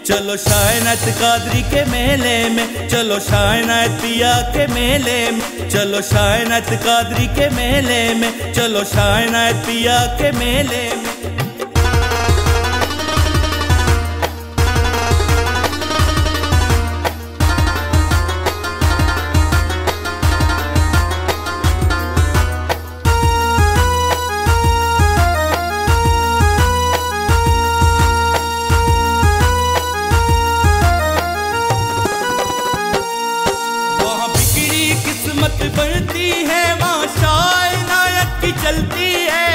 चलो शायनात कादरी के मेले में, चलो शायनात पिया के मेले में, चलो शायनात कादरी के मेले में, चलो शायनात पिया के मेले में। किस्मत बढ़ती है वहाँ शायनात की चलती है,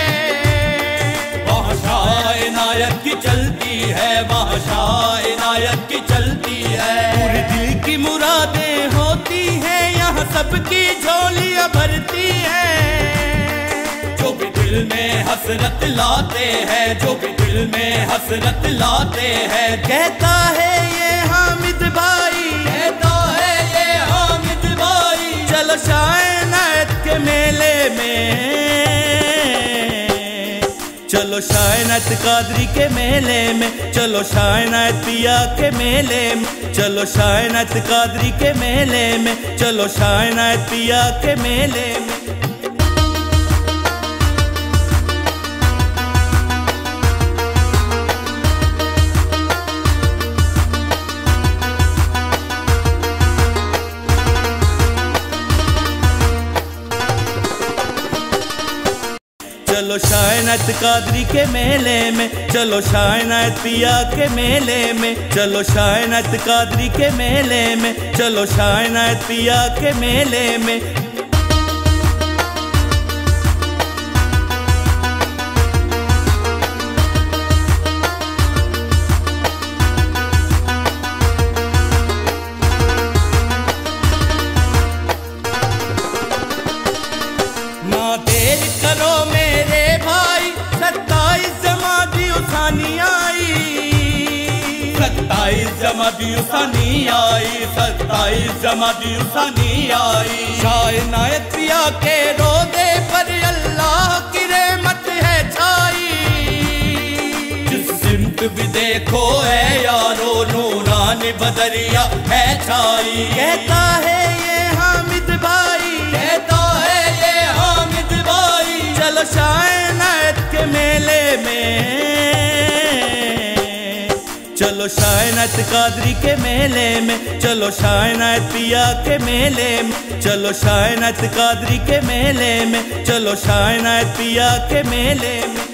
वहाँ शायनात की चलती है, वहाँ शायनात की चलती है। पूरे दिल की मुरादें होती हैं यहाँ सबकी झोलियाँ भरती हैं। जो भी दिल में हसरत लाते हैं, जो भी दिल में हसरत लाते हैं, कहता है ये हामिद भाई, कहता है ये हामिद भाई। चलो शायनात के मेले में, चलो शायनात कादरी के मेले में, चलो शायनात पिया के मेले में, चलो शायनात कादरी के मेले में, चलो शायनात पिया के मेले में। चलो शायनात कादरी के मेले में, चलो शायनात पिया के मेले में, चलो शायनात कादरी के मेले में, चलो शायनात पिया के मेले में। ना देर करो मेरे भाई, 27 जमाती उठानी आई, 27 जमाती उठानी आई, 27 जमाती उठानी आई। शायनात पिया के रोदे पर अल्लाह की रहमत है छाई। जिस सिमत भी देखो है यारो नूरानी बदरिया है छाई। कहता है ये हामिद भाई, कहता है ये हामिद भाई। चलो शायनात के मेले में, चलो शायनात कादरी के मेले में, चलो शायनात पिया के मेले में, चलो शायनात कादरी के मेले में, चलो शायनात पिया के मेले में।